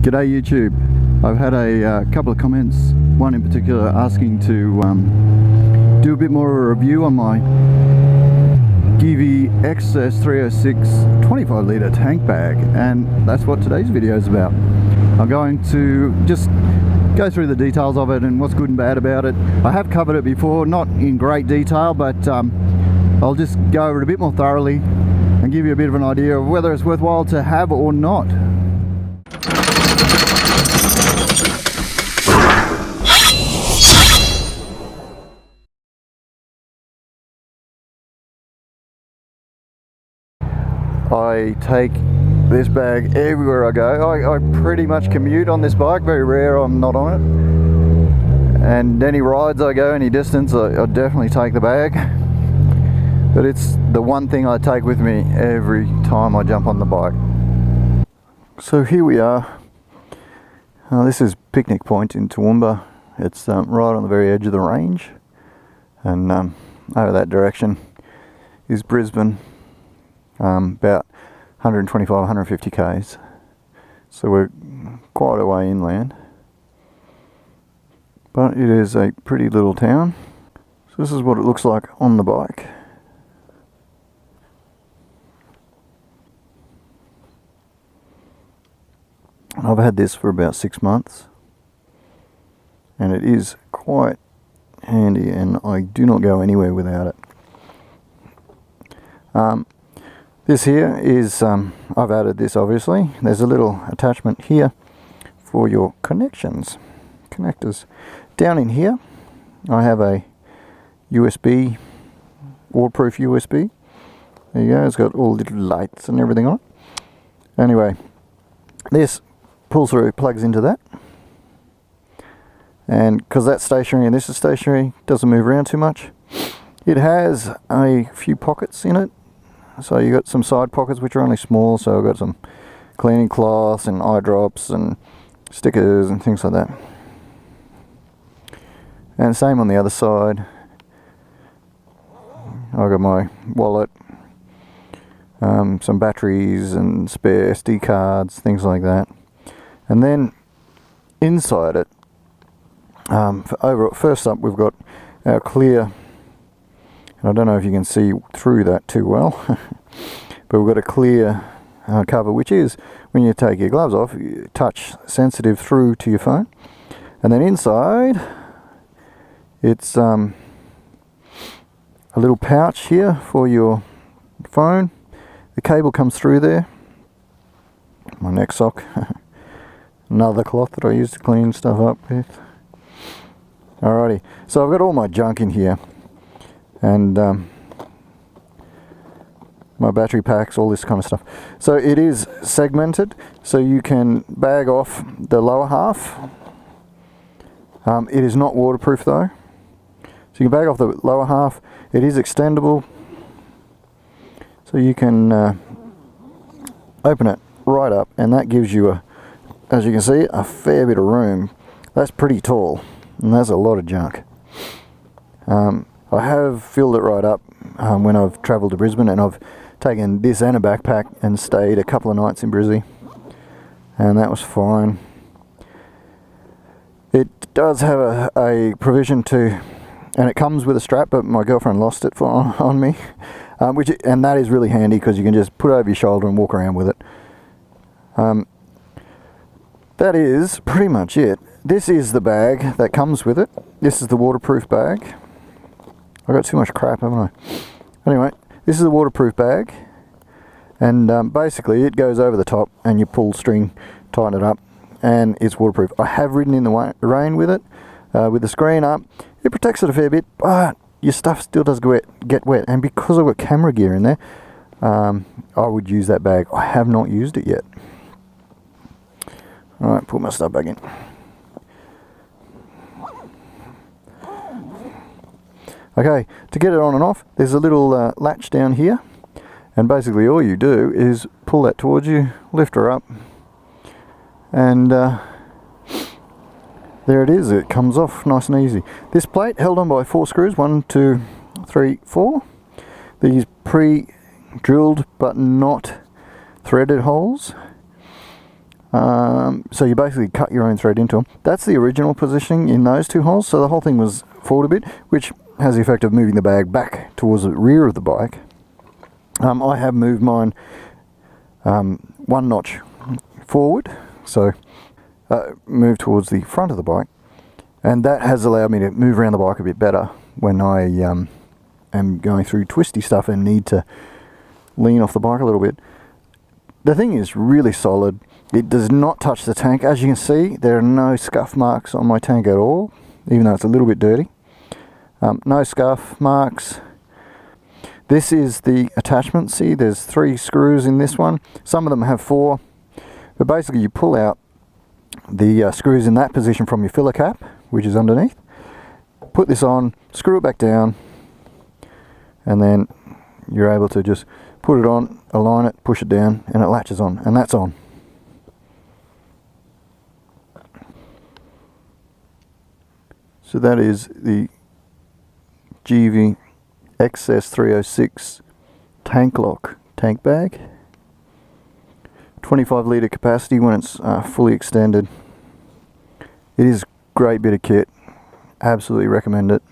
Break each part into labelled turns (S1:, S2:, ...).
S1: G'day YouTube. I've had a couple of comments, one in particular asking to do a bit more of a review on my GIVI XS306 25 litre tank bag, and that's what today's video is about. I'm going to just go through the details of it and what's good and bad about it. I have covered it before, not in great detail, but I'll just go over it a bit more thoroughly and give you a bit of an idea of whether it's worthwhile to have or not. I take this bag everywhere I go. I pretty much commute on this bike, very rare I'm not on it. And any rides I go, any distance, I definitely take the bag. But it's the one thing I take with me every time I jump on the bike. So here we are. This is Picnic Point in Toowoomba. It's right on the very edge of the range. And over that direction is Brisbane. About 125, 150 k's, so we're quite a way inland, but it is a pretty little town. So this is what it looks like on the bike. I've had this for about 6 months and it is quite handy, and I do not go anywhere without it. This here is, I've added this obviously. There's a little attachment here for your connectors. Down in here I have a USB, waterproof USB. There you go, it's got all little lights and everything on it. Anyway, this pulls through, plugs into that. And because that's stationary and this is stationary, doesn't move around too much. It has a few pockets in it. So you got some side pockets which are only small, so I've got some cleaning cloths and eye drops and stickers and things like that. And same on the other side. I've got my wallet, some batteries and spare SD cards, things like that. And then inside it, first up we've got our clear, I don't know if you can see through that too well, but we've got a clear cover, which is, when you take your gloves off, touch sensitive through to your phone. And then inside, it's a little pouch here for your phone. The cable comes through there. My neck sock. Another cloth that I use to clean stuff up with. Alrighty, so I've got all my junk in here. And my battery packs, all this kind of stuff. So it is segmented, so you can bag off the lower half. It is not waterproof though, so you can bag off the lower half. It is extendable, so you can open it right up, and that gives you as you can see, a fair bit of room. That's pretty tall, and that's a lot of junk. I have filled it right up when I've travelled to Brisbane, and I've taken this and a backpack and stayed a couple of nights in Brizzy, and that was fine. It does have a provision to, and it comes with a strap, but my girlfriend lost it on me, and that is really handy because you can just put it over your shoulder and walk around with it. That is pretty much it. This is the bag that comes with it. This is the waterproof bag. I've got too much crap, haven't I? Anyway, this is a waterproof bag, and basically it goes over the top and you pull string, tighten it up, and it's waterproof. I have ridden in the rain with it, with the screen up. It protects it a fair bit, but your stuff still does get wet, and because I've got camera gear in there, I would use that bag. I have not used it yet. Alright, put my stuff back in. Okay, to get it on and off, there's a little latch down here, and basically all you do is pull that towards you, lift her up, and there it is. It comes off nice and easy. This plate held on by 4 screws, 1, 2, 3, 4. These pre-drilled but not threaded holes. So you basically cut your own thread into them. That's the original positioning in those two holes, so the whole thing was forward a bit, which has the effect of moving the bag back towards the rear of the bike. I have moved mine one notch forward, so move towards the front of the bike, and that has allowed me to move around the bike a bit better when I am going through twisty stuff and need to lean off the bike a little bit. The thing is really solid. It does not touch the tank. As you can see, there are no scuff marks on my tank at all, even though it's a little bit dirty. No scuff marks. This is the attachment. See, there's 3 screws in this one. Some of them have 4, but basically you pull out the screws in that position from your filler cap, which is underneath. Put this on, screw it back down, and then you're able to just put it on, align it, push it down, and it latches on, and that's on. So that is the GIVI XS306 Tanklock tank bag. 25 litre capacity when it's fully extended. It is a great bit of kit. Absolutely recommend it.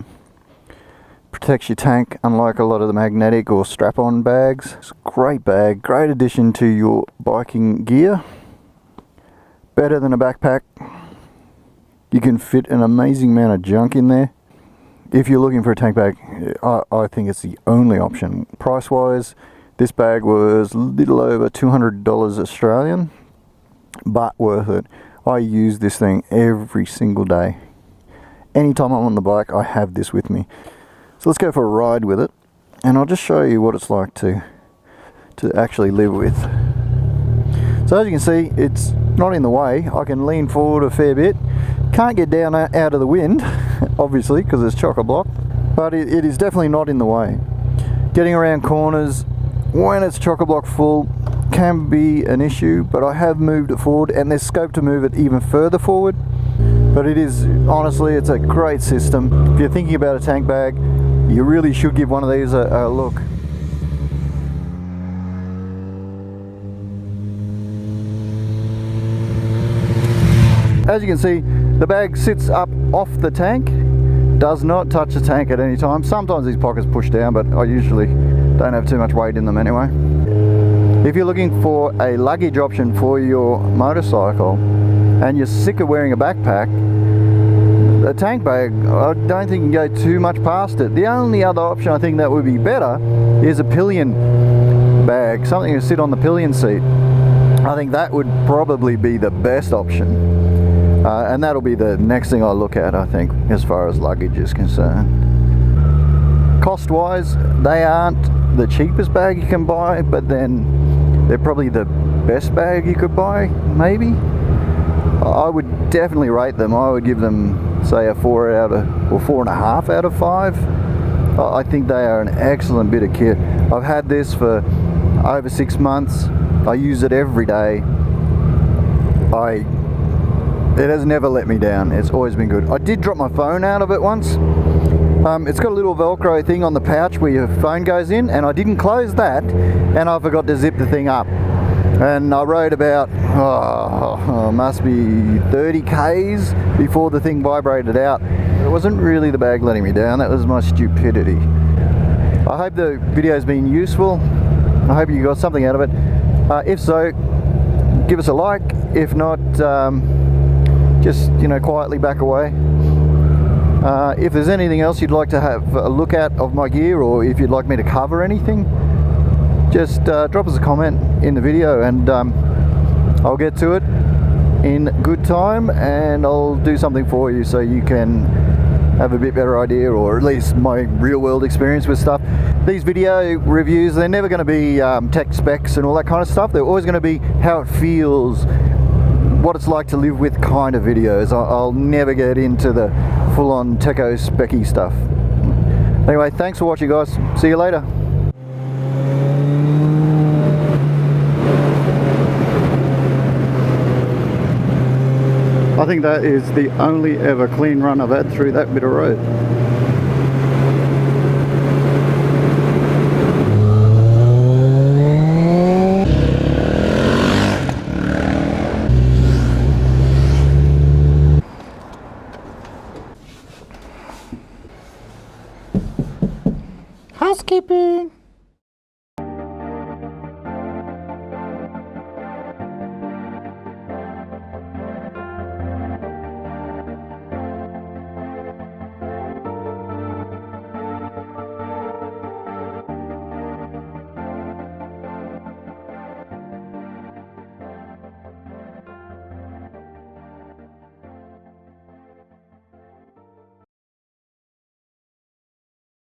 S1: Protects your tank unlike a lot of the magnetic or strap-on bags. It's a great bag, great addition to your biking gear. Better than a backpack. You can fit an amazing amount of junk in there. If you're looking for a tank bag, I think it's the only option. Price wise, this bag was a little over $200 Australian, but worth it. I use this thing every single day. Anytime I'm on the bike, I have this with me. So let's go for a ride with it, and I'll just show you what it's like to actually live with. So as you can see, it's not in the way. I can lean forward a fair bit. Can't get down out of the wind, obviously, because it's chock-a-block, but it is definitely not in the way. Getting around corners when it's chock-a-block full can be an issue, but I have moved it forward, and there's scope to move it even further forward. But it is, honestly, it's a great system. If you're thinking about a tank bag, you really should give one of these a look. As you can see, the bag sits up off the tank, does not touch the tank at any time. Sometimes these pockets push down, but I usually don't have too much weight in them anyway. If you're looking for a luggage option for your motorcycle and you're sick of wearing a backpack, a tank bag, I don't think you can go too much past it. The only other option I think that would be better is a pillion bag, something to sit on the pillion seat. I think that would probably be the best option. And that'll be the next thing I look at, I think, as far as luggage is concerned. Cost wise, they aren't the cheapest bag you can buy, but then they're probably the best bag you could buy, maybe. I would definitely rate them. I would give them, say, a 4 out of, or 4.5 out of 5. I think they are an excellent bit of kit. I've had this for over 6 months. I use it every day. It has never let me down. It's always been good. I did drop my phone out of it once. It's got a little Velcro thing on the pouch where your phone goes in, and I didn't close that, and I forgot to zip the thing up. And I rode about, must be 30 Ks before the thing vibrated out. It wasn't really the bag letting me down, that was my stupidity. I hope the video's been useful. I hope you got something out of it. If so, give us a like. If not, just, quietly back away. If there's anything else you'd like to have a look at of my gear, or if you'd like me to cover anything, just drop us a comment in the video, and I'll get to it in good time, and I'll do something for you so you can have a bit better idea, or at least my real world experience with stuff. These video reviews, they're never going to be tech specs and all that kind of stuff. They're always going to be how it feels, what it's like to live with kind of videos. I'll never get into the full-on techo specky stuff. Anyway, thanks for watching, guys. See you later. I think that is the only ever clean run I've had through that bit of road. Housekeeping.